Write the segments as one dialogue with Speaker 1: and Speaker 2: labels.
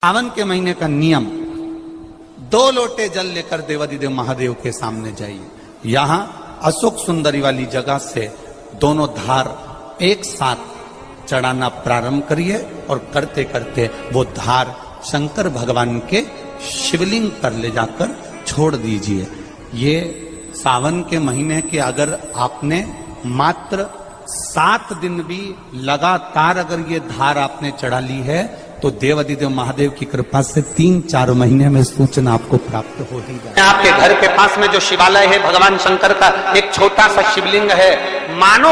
Speaker 1: सावन के महीने का नियम, 2 लोटे जल लेकर देवाधिदेव महादेव के सामने जाइए। यहां अशोक सुंदरी वाली जगह से दोनों धार एक साथ चढ़ाना प्रारंभ करिए और करते करते वो धार शंकर भगवान के शिवलिंग पर ले जाकर छोड़ दीजिए। ये सावन के महीने के अगर आपने मात्र 7 दिन भी लगातार अगर ये धार आपने चढ़ा ली है तो देवाधिदेव महादेव की कृपा से 3-4 महीने में सूचना आपको प्राप्त हो ही जाए।
Speaker 2: आपके घर के पास में जो शिवालय है भगवान शंकर का एक छोटा सा शिवलिंग है। मानो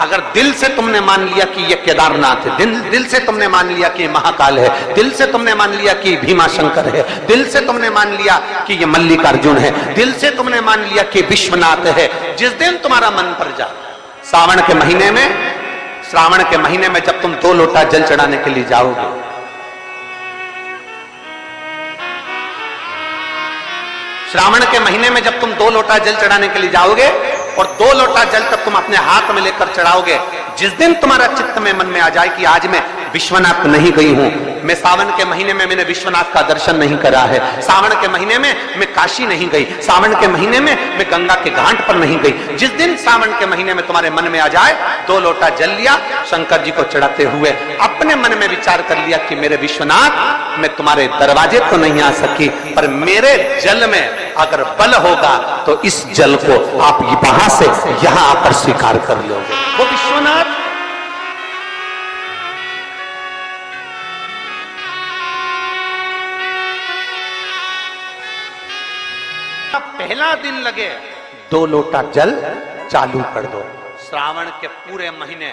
Speaker 2: अगर दिल से तुमने मान लिया कि ये केदारनाथ है, दिल से तुमने मान लिया कि महाकाल है, दिल से तुमने मान लिया कि भीमा शंकर है, दिल से तुमने मान लिया कि ये मल्लिकार्जुन है, दिल से तुमने मान लिया कि विश्वनाथ है। जिस दिन तुम्हारा मन पर जाए श्रावण के महीने में जब तुम 2 लोटा जल चढ़ाने के लिए जाओगे, श्रावण के महीने में जब तुम 2 लोटा जल चढ़ाने के लिए जाओगे और 2 लोटा जल तक तुम अपने हाथ में लेकर चढ़ाओगे, जिस दिन तुम्हारा चित्त में मन में आ जाए कि आज मैं विश्वनाथ नहीं गई हूं, मैं सावन के महीने में मैंने विश्वनाथ का दर्शन नहीं करा है, सावन के महीने में मैं काशी नहीं गई, सावन के महीने में मैं गंगा के घाट पर नहीं गई, जिस दिन सावन के महीने में तुम्हारे मन में आ जाए 2 लोटा जल लिया, शंकर जी को चढ़ाते हुए अपने मन में विचार कर लिया कि मेरे विश्वनाथ मैं तुम्हारे दरवाजे तो नहीं आ सकी, पर मेरे जल में अगर बल होगा तो इस जल को आप वहां से यहां आकर स्वीकार कर लोगे। वो विश्वनाथ पहला दिन लगे 2 लोटा जल चालू कर दो। श्रावण के पूरे महीने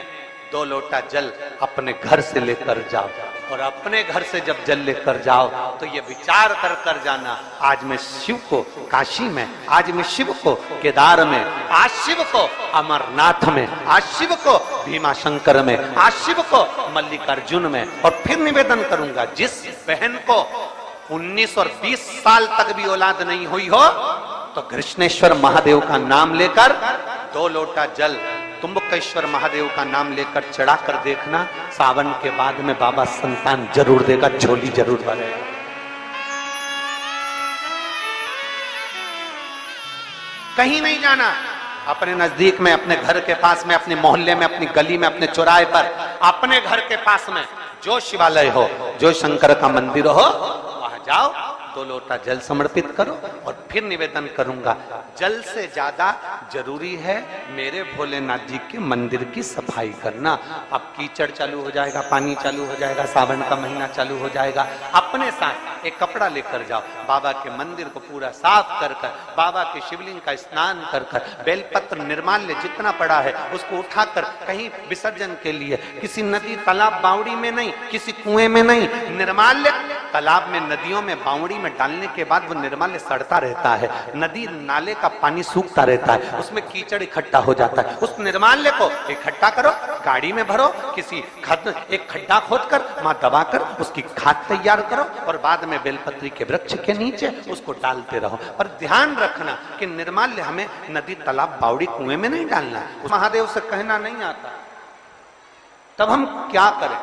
Speaker 2: 2 लोटा जल अपने घर से लेकर जाओ और अपने घर से जब जल लेकर जाओ तो ये विचार कर जाना, आज मैं शिव को काशी में, आज मैं शिव को केदार में, आज शिव को अमरनाथ में, आज शिव को भीमा शंकर में, आज शिव को मल्लिकार्जुन में। और फिर निवेदन करूंगा, जिस बहन को 19 और 20 साल तक भी औलाद नहीं हुई हो तो कृष्णेश्वर महादेव का नाम लेकर 2 लोटा जल तुम्बकेश्वर महादेव का नाम लेकर चढ़ा कर देखना, सावन के बाद में बाबा संतान जरूर देगा, झोली जरूर भरेगा। कहीं नहीं जाना, अपने नजदीक में, अपने घर के पास में, अपने मोहल्ले में, अपनी गली में, अपने चौराहे पर, अपने घर के पास में जो शिवालय हो, जो शंकर का मंदिर हो, वहां जाओ, 2 लोटा जल समर्पित करो और फिर निवेदन करूंगा, जल से ज्यादा जरूरी है मेरे भोलेनाथ जी के मंदिर की सफाई करना। अब कीचड़ चालू हो जाएगा, पानी चालू हो जाएगा, सावन का महीना चालू हो जाएगा, अपने साथ एक कपड़ा लेकर जाओ, बाबा के मंदिर को पूरा साफ कर कर, बाबा के शिवलिंग का स्नान कर कर, बेलपत्र निर्माल्य जितना पड़ा है उसको उठाकर कहीं विसर्जन के लिए, किसी नदी तालाब बावड़ी में नहीं, किसी कुएं में नहीं, निर्माल्य तालाब में, नदियों में, बावड़ी में डालने के बाद वो निर्माल्य सड़ता रहता है, नदी नाले का पानी सूखता रहता है, उसमें कीचड़ इकट्ठा हो जाता है। उस निर्माल्य को इकट्ठा करो, गाड़ी में भरो, किसी एक खड्डा खोदकर वहां दबाकर उसकी खाद तैयार करो और बाद में बेलपत्री के वृक्ष के नीचे उसको डालते रहो। पर ध्यान रखना कि निर्माल्य हमें नदी तालाब बावड़ी कुएं में नहीं डालना, महादेव से कहना नहीं आता। तब हम क्या करें?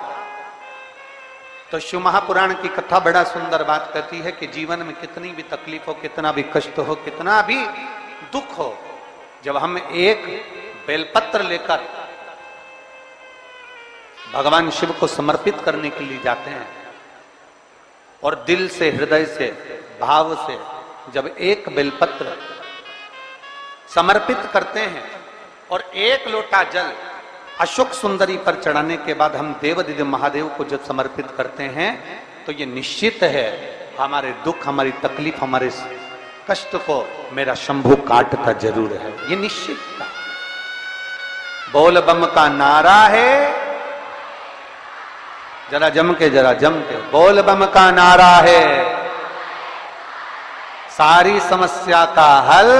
Speaker 2: तो शिव महापुराण की कथा बड़ा सुंदर बात कहती है कि जीवन में कितनी भी तकलीफ हो, कितना भी कष्ट हो, कितना भी दुख हो, जब हम एक बेलपत्र लेकर भगवान शिव को समर्पित करने के लिए जाते हैं और दिल से, हृदय से, भाव से जब एक बेलपत्र समर्पित करते हैं और 1 लोटा जल अशोक सुंदरी पर चढ़ाने के बाद हम देवाधिदेव महादेव को जब समर्पित करते हैं तो ये निश्चित है हमारे दुख, हमारी तकलीफ, हमारे कष्ट को मेरा शंभू काटता जरूर है, ये निश्चित था। बोल बम का नारा है, जरा जम के बोल बम का नारा है, सारी समस्या का हल।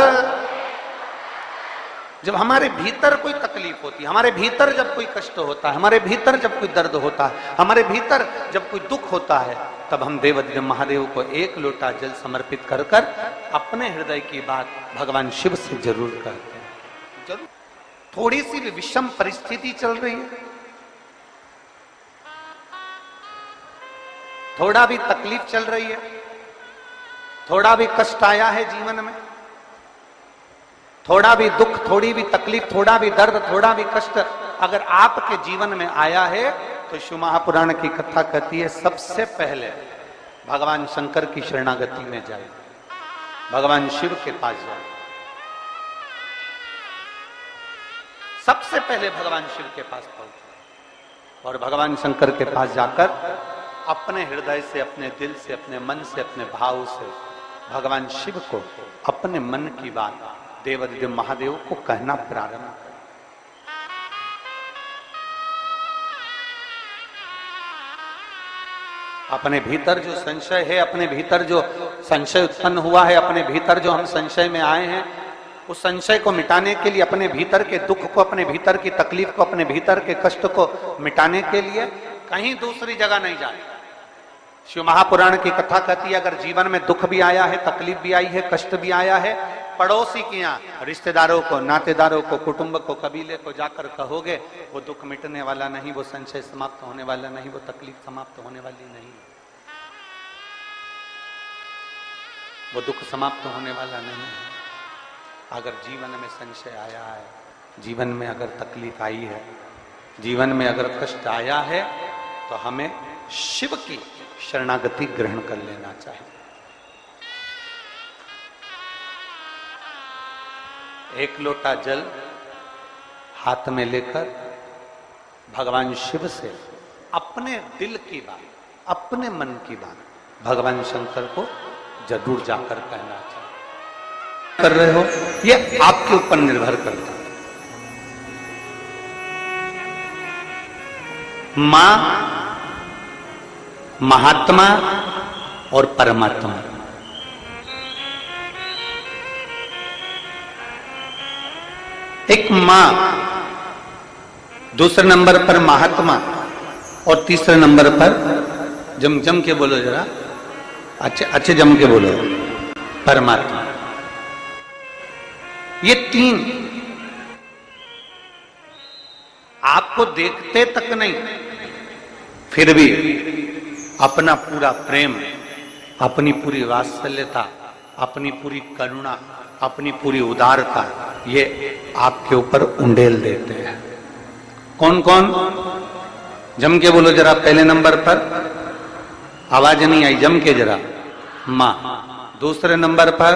Speaker 2: जब हमारे भीतर कोई तकलीफ होती है, हमारे भीतर जब कोई कष्ट होता है, हमारे भीतर जब कोई दर्द होता है, हमारे भीतर जब कोई दुख होता है, तब हम देवाधिदेव महादेव को 1 लोटा जल समर्पित कर कर अपने हृदय की बात भगवान शिव से जरूर करते हैं। जरूर थोड़ी सी भी विषम परिस्थिति चल रही है, थोड़ा भी तकलीफ चल रही है, थोड़ा भी कष्ट आया है जीवन में, थोड़ा भी दुख, थोड़ी भी तकलीफ, थोड़ा भी दर्द, थोड़ा भी कष्ट अगर आपके जीवन में आया है तो शिव महापुराण की कथा कहती है सबसे पहले भगवान शंकर की शरणागति में जाए, भगवान शिव के पास जाए। सबसे पहले भगवान शिव के पास पहुंचे और भगवान शंकर के पास जाकर अपने हृदय से, अपने दिल से, अपने मन से, अपने भाव से भगवान शिव को अपने मन की बात देवादिदेव महादेव को कहना प्रारंभ कर। अपने भीतर जो संशय है, अपने भीतर जो संशय उत्पन्न हुआ है, अपने भीतर जो हम संशय में आए हैं, उस संशय को मिटाने के लिए, अपने भीतर के दुख को, अपने भीतर की तकलीफ को, अपने भीतर के कष्ट को मिटाने के लिए कहीं दूसरी जगह नहीं जाए। शिव महापुराण की कथा कहती है अगर जीवन में दुख भी आया है, तकलीफ भी आई है, कष्ट भी आया है, पड़ोसी के यहाँ, रिश्तेदारों को, नातेदारों को, कुटुंब को, कबीले को जाकर कहोगे, वो दुख मिटने वाला नहीं, वो संशय समाप्त होने वाला नहीं, वो तकलीफ समाप्त होने वाली नहीं, वो दुख समाप्त होने वाला नहीं है। अगर जीवन में संशय आया है, जीवन में अगर तकलीफ आई है, जीवन में अगर कष्ट आया है, तो हमें शिव की शरणागति ग्रहण कर लेना चाहिए। एक लोटा जल हाथ में लेकर भगवान शिव से अपने दिल की बात, अपने मन की बात भगवान शंकर को जरूर जाकर कहना चाहिए। कर रहे हो ये आपके ऊपर निर्भर करता है। मां, महात्मा और परमात्मा, एक मां, दूसरे नंबर पर महात्मा और तीसरे नंबर पर जम के बोलो जरा, अच्छे जम के बोलो, परमात्मा। ये तीन आपको देखते तक नहीं, फिर भी अपना पूरा प्रेम, अपनी पूरी वात्सल्यता, अपनी पूरी करुणा, अपनी पूरी उदारता ये आपके ऊपर उंडेल देते हैं। कौन कौन? जम के बोलो जरा। पहले नंबर पर आवाज नहीं आई, जम के जरा। मां। दूसरे नंबर पर